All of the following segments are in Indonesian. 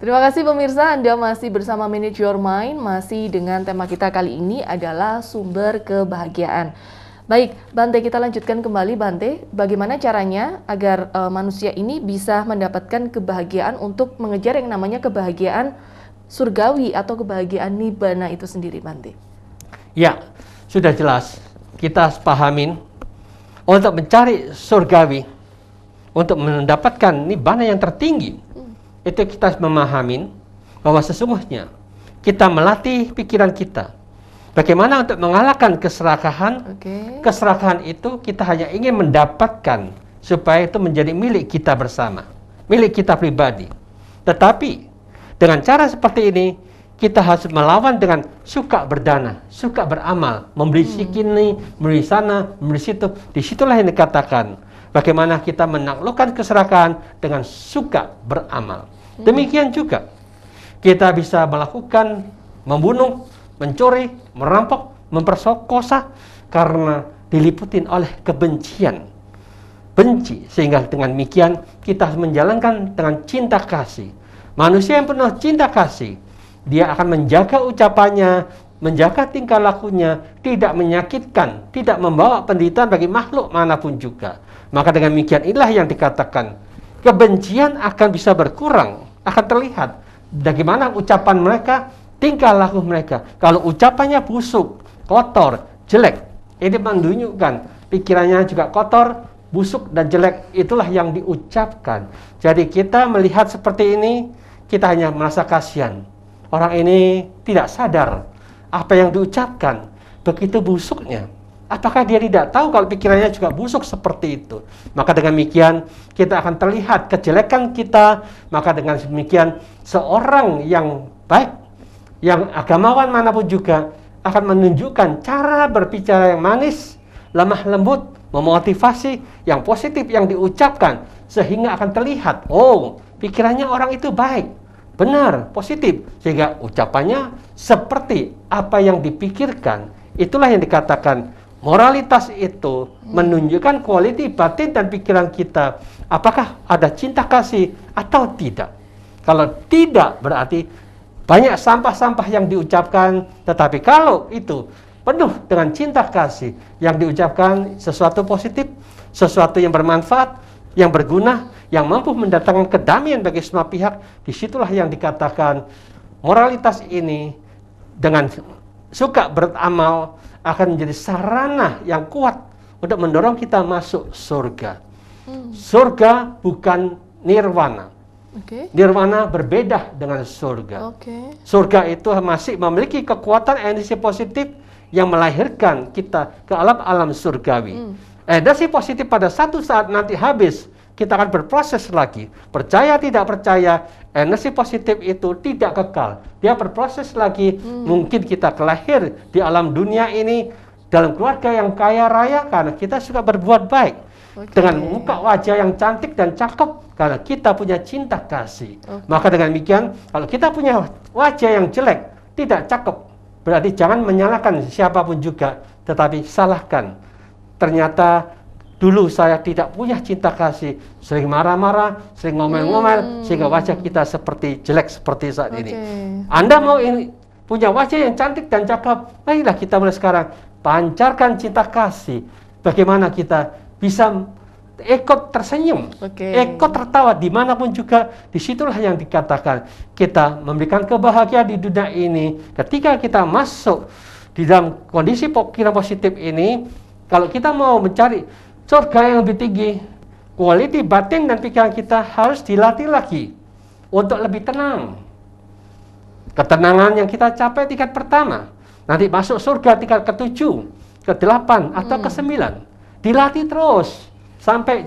Terima kasih pemirsa, Anda masih bersama Manage Your Mind, masih dengan tema kita kali ini adalah sumber kebahagiaan. Baik, Bante, kita lanjutkan kembali, Bante. Bagaimana caranya agar manusia ini bisa mendapatkan kebahagiaan untuk mengejar yang namanya kebahagiaan surgawi atau kebahagiaan nibbana itu sendiri, Bante? Ya, sudah jelas. Kita pahamin untuk mencari surgawi, untuk mendapatkan nibbana yang tertinggi. Itu kita memahamin bahwa sesungguhnya kita melatih pikiran kita. Bagaimana untuk mengalahkan keserakahan? Keserakahan itu kita hanya ingin mendapatkan supaya itu menjadi milik kita bersama, milik kita pribadi. Tetapi dengan cara seperti ini kita harus melawan dengan suka berdana, suka beramal, memberi sini, memberi sana, memberi situ. Disitulah yang dikatakan bagaimana kita menaklukkan keserakahan dengan suka beramal. Demikian juga kita bisa melakukan membunuh, mencuri, merampok, memperkosa karena diliputin oleh kebencian, benci, sehingga dengan demikian kita harus menjalankan dengan cinta kasih. Manusia yang penuh cinta kasih, dia akan menjaga ucapannya, menjaga tingkah lakunya, tidak menyakitkan, tidak membawa penderitaan bagi makhluk manapun juga. Maka dengan demikian inilah yang dikatakan kebencian akan bisa berkurang, akan terlihat bagaimana ucapan mereka, tingkah laku mereka. Kalau ucapannya busuk, kotor, jelek, ini menunjukkan pikirannya juga kotor, busuk, dan jelek. Itulah yang diucapkan. Jadi kita melihat seperti ini, kita hanya merasa kasihan. Orang ini tidak sadar apa yang diucapkan, begitu busuknya. Apakah dia tidak tahu kalau pikirannya juga busuk seperti itu? Maka dengan demikian kita akan terlihat kejelekan kita. Maka dengan demikian seorang yang baik, yang agamawan manapun juga akan menunjukkan cara berbicara yang manis, lemah lembut, memotivasi, yang positif yang diucapkan. Sehingga akan terlihat, oh pikirannya orang itu baik, benar, positif. Sehingga ucapannya seperti apa yang dipikirkan. Itulah yang dikatakan moralitas itu menunjukkan kualiti batin dan pikiran kita. Apakah ada cinta kasih atau tidak? Kalau tidak, berarti banyak sampah-sampah yang diucapkan. Tetapi kalau itu penuh dengan cinta kasih, yang diucapkan sesuatu positif, sesuatu yang bermanfaat, yang berguna, yang mampu mendatangkan kedamaian bagi semua pihak, disitulah yang dikatakan moralitas ini dengan suka beramal akan menjadi sarana yang kuat untuk mendorong kita masuk surga. Surga bukan nirwana. Nirwana berbeda dengan surga. Surga itu masih memiliki kekuatan energi positif yang melahirkan kita ke alam-alam surgawi. Energi positif pada satu saat nanti habis, kita akan berproses lagi. Percaya tidak percaya, energi positif itu tidak kekal. Dia berproses lagi. Mungkin kita kelahir di alam dunia ini dalam keluarga yang kaya raya karena kita suka berbuat baik. Dengan muka wajah yang cantik dan cakep karena kita punya cinta kasih. Maka dengan demikian, kalau kita punya wajah yang jelek, tidak cakep, berarti jangan menyalahkan siapapun juga, tetapi salahkan. Ternyata dulu saya tidak punya cinta kasih, sering marah-marah, sering ngomel-ngomel, sehingga wajah kita seperti jelek seperti saat ini. Anda mau punya wajah yang cantik dan cakep, marilah kita mulai sekarang pancarkan cinta kasih. Bagaimana kita bisa ikut tersenyum, ikut tertawa dimanapun juga. Disitulah yang dikatakan kita memberikan kebahagiaan di dunia ini. Ketika kita masuk di dalam kondisi pikiran positif ini, kalau kita mau mencari surga yang lebih tinggi, kualiti batin dan pikiran kita harus dilatih lagi untuk lebih tenang. Ketenangan yang kita capai tingkat pertama, nanti masuk surga tingkat ke-7, ke-8, atau ke-9. Dilatih terus sampai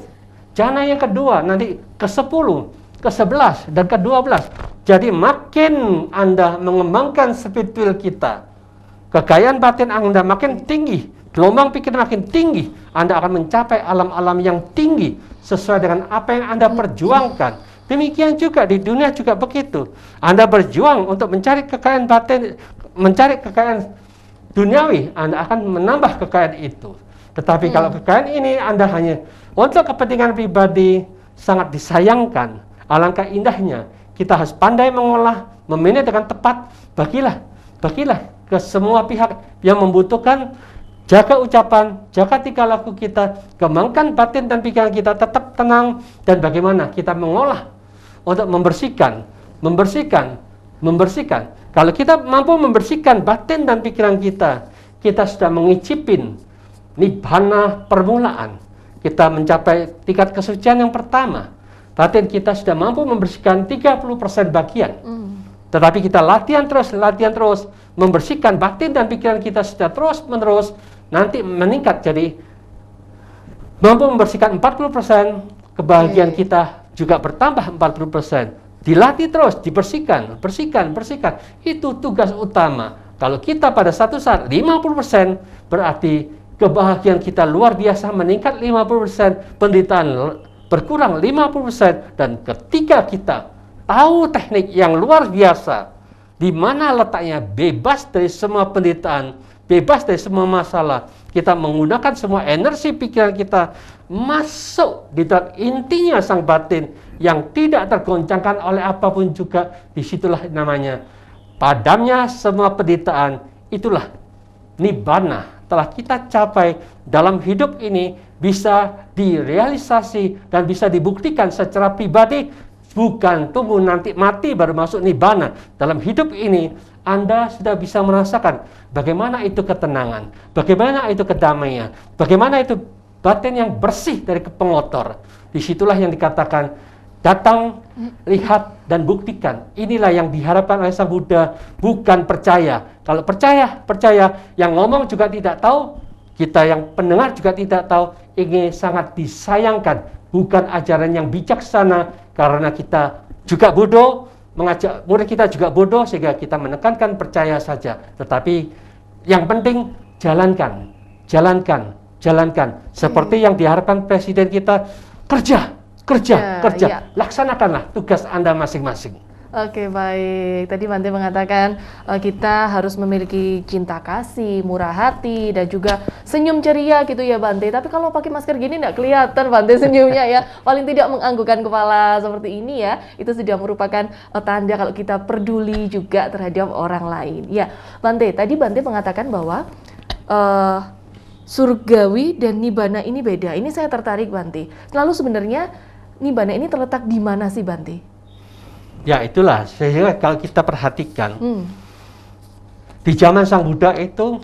jana yang kedua, nanti ke-10, ke-11, dan ke-12. Jadi makin Anda mengembangkan spiritual kita, kekayaan batin Anda makin tinggi, gelombang pikiran makin tinggi, Anda akan mencapai alam-alam yang tinggi sesuai dengan apa yang Anda perjuangkan. Demikian juga di dunia juga begitu. Anda berjuang untuk mencari kekayaan batin, mencari kekayaan duniawi, Anda akan menambah kekayaan itu. Tetapi kalau kekayaan ini Anda hanya untuk kepentingan pribadi, sangat disayangkan. Alangkah indahnya kita harus pandai mengolah, memanage dengan tepat. Bagilah ke semua pihak yang membutuhkan. Jaga ucapan, jaga tingkah laku kita, kembangkan batin dan pikiran kita tetap tenang, dan bagaimana kita mengolah untuk membersihkan. Kalau kita mampu membersihkan batin dan pikiran kita, kita sudah mengicipin nibbana permulaan. Kita mencapai tingkat kesucian yang pertama. Batin kita sudah mampu membersihkan 30% bagian. Tetapi kita latihan terus, membersihkan batin dan pikiran kita sudah terus-menerus, nanti meningkat jadi mampu membersihkan 40%, kebahagiaan kita juga bertambah 40%. Dilatih terus, dibersihkan. Itu tugas utama. Kalau kita pada satu saat 50%, berarti kebahagiaan kita luar biasa meningkat 50%, penderitaan berkurang 50%, dan ketika kita tahu teknik yang luar biasa, di mana letaknya bebas dari semua penderitaan, bebas dari semua masalah, kita menggunakan semua energi pikiran kita masuk di dalam intinya sang batin yang tidak tergoncangkan oleh apapun juga. Disitulah namanya padamnya semua penderitaan. Itulah nibbana telah kita capai dalam hidup ini, bisa direalisasi dan bisa dibuktikan secara pribadi. Bukan tunggu nanti mati baru masuk nibbana. Dalam hidup ini Anda sudah bisa merasakan bagaimana itu ketenangan, bagaimana itu kedamaian, bagaimana itu batin yang bersih dari pengotor. Disitulah yang dikatakan datang, lihat, dan buktikan. Inilah yang diharapkan oleh Sang Buddha, bukan percaya. Kalau percaya, yang ngomong juga tidak tahu, kita yang pendengar juga tidak tahu. Ini sangat disayangkan, bukan ajaran yang bijaksana, karena kita juga bodoh, mengajak murid kita juga bodoh, sehingga kita menekankan percaya saja. Tetapi yang penting jalankan. Seperti yang diharapkan Presiden kita, kerja. Laksanakanlah tugas Anda masing-masing. Oke, baik. Tadi Bante mengatakan kita harus memiliki cinta kasih, murah hati, dan juga senyum ceria gitu ya Bante. Tapi kalau pakai masker gini nggak kelihatan Bante senyumnya ya. Paling tidak menganggukkan kepala seperti ini ya. Itu sudah merupakan tanda kalau kita peduli juga terhadap orang lain. Ya, Bante. Tadi Bante mengatakan bahwa surgawi dan nibbana ini beda. Ini saya tertarik Bante. Lalu sebenarnya nibbana ini terletak di mana sih Bante? Ya itulah, sehingga kalau kita perhatikan di zaman Sang Buddha itu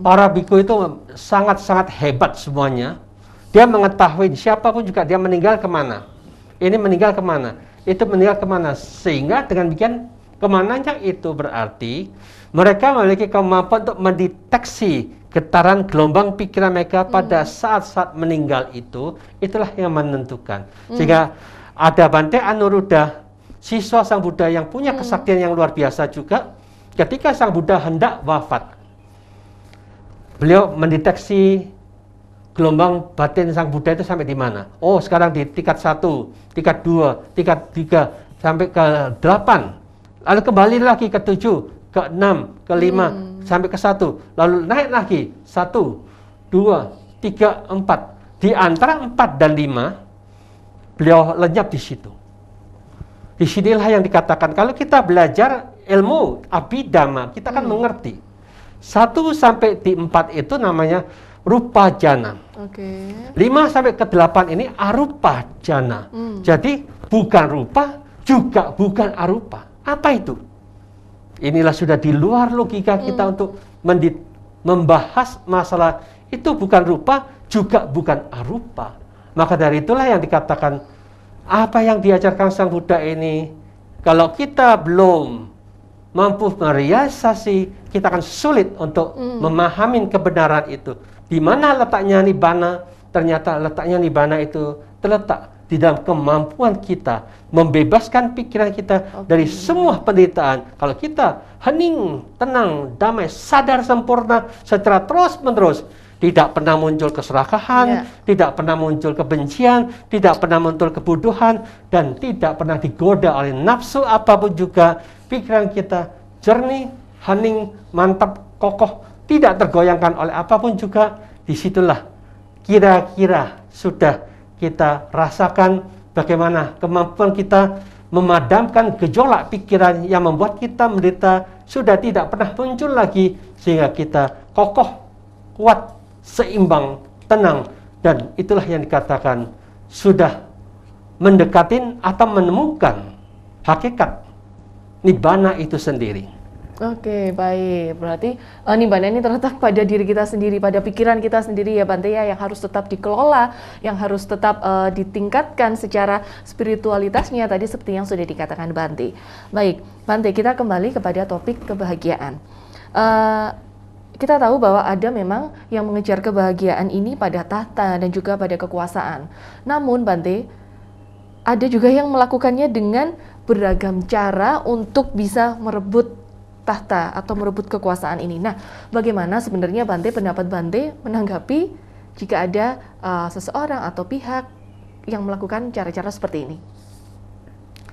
para biku itu sangat-sangat hebat semuanya. Dia mengetahui siapapun juga dia meninggal kemana, ini meninggal kemana, itu meninggal kemana. Sehingga dengan demikian kemananya itu berarti mereka memiliki kemampuan untuk mendeteksi getaran gelombang pikiran mereka pada saat-saat meninggal itu. Itulah yang menentukan. Sehingga ada Bante Anuruddha, siswa Sang Buddha yang punya kesaktian yang luar biasa juga. Ketika Sang Buddha hendak wafat, beliau mendeteksi gelombang batin Sang Buddha itu sampai di mana. Oh, sekarang di tingkat 1, tingkat 2, tingkat 3, sampai ke 8. Lalu kembali lagi ke 7, ke 6, ke 5, sampai ke 1. Lalu naik lagi 1, 2, 3, 4. Di antara 4 dan 5, beliau lenyap di situ. Disinilah yang dikatakan, kalau kita belajar ilmu Abhidhamma, kita akan mengerti. 1 sampai di 4 itu namanya rupa jana. 5 sampai ke 8 ini arupa jana. Jadi bukan rupa, juga bukan arupa. Apa itu? Inilah sudah di luar logika kita untuk membahas masalah itu. Bukan rupa, juga bukan arupa. Maka dari itulah yang dikatakan, apa yang diajarkan Sang Buddha ini, kalau kita belum mampu merealisasi, kita akan sulit untuk memahami kebenaran itu. Di mana letaknya nibbana? Ternyata letaknya nibbana itu terletak di dalam kemampuan kita membebaskan pikiran kita dari semua penderitaan. Kalau kita hening, tenang, damai, sadar sempurna secara terus-menerus, tidak pernah muncul keserakahan, tidak pernah muncul kebencian, tidak pernah muncul kebodohan, dan tidak pernah digoda oleh nafsu apapun juga. Pikiran kita jernih, hening, mantap, kokoh, tidak tergoyangkan oleh apapun juga. Disitulah kira-kira sudah kita rasakan bagaimana kemampuan kita memadamkan gejolak pikiran yang membuat kita menderita sudah tidak pernah muncul lagi, sehingga kita kokoh, kuat, seimbang, tenang, dan itulah yang dikatakan sudah mendekatin atau menemukan hakikat nibbana itu sendiri. Oke, baik. Berarti nibbana ini terletak pada diri kita sendiri, pada pikiran kita sendiri ya Bante ya, yang harus tetap dikelola, yang harus tetap ditingkatkan secara spiritualitasnya tadi seperti yang sudah dikatakan Bante. Baik, Bante, kita kembali kepada topik kebahagiaan. Kita tahu bahwa ada memang yang mengejar kebahagiaan ini pada tahta dan juga pada kekuasaan. Namun Bante, ada juga yang melakukannya dengan beragam cara untuk bisa merebut tahta atau merebut kekuasaan ini. Nah, bagaimana sebenarnya Bante, pendapat Bante menanggapi jika ada seseorang atau pihak yang melakukan cara-cara seperti ini?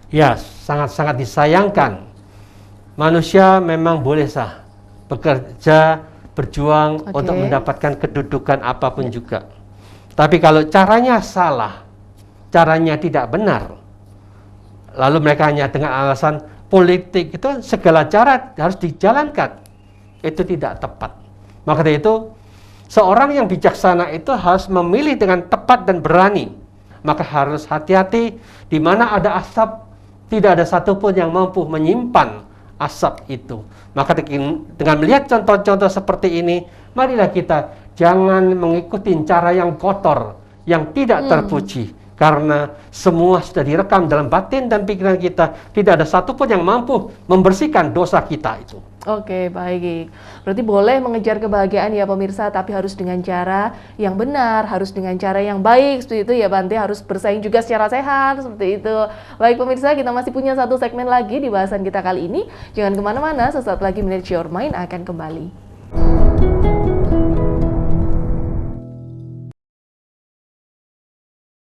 Ya, sangat-sangat disayangkan. Manusia memang boleh sah bekerja, berjuang untuk mendapatkan kedudukan apapun juga. Tapi kalau caranya salah, caranya tidak benar, lalu mereka hanya dengan alasan politik itu segala cara harus dijalankan, itu tidak tepat. Maka dari itu, seorang yang bijaksana itu harus memilih dengan tepat dan berani. Maka harus hati-hati, di mana ada asap, tidak ada satupun yang mampu menyimpan asap itu. Maka dengan melihat contoh-contoh seperti ini, marilah kita jangan mengikuti cara yang kotor, yang tidak terpuji. Karena semua sudah direkam dalam batin dan pikiran kita. Tidak ada satupun yang mampu membersihkan dosa kita itu. Oke, baik. Berarti boleh mengejar kebahagiaan ya pemirsa, tapi harus dengan cara yang benar, harus dengan cara yang baik. Seperti itu ya Bante, harus bersaing juga secara sehat, seperti itu. Baik pemirsa, kita masih punya satu segmen lagi di bahasan kita kali ini. Jangan kemana-mana, sesaat lagi Manage Your Mind akan kembali.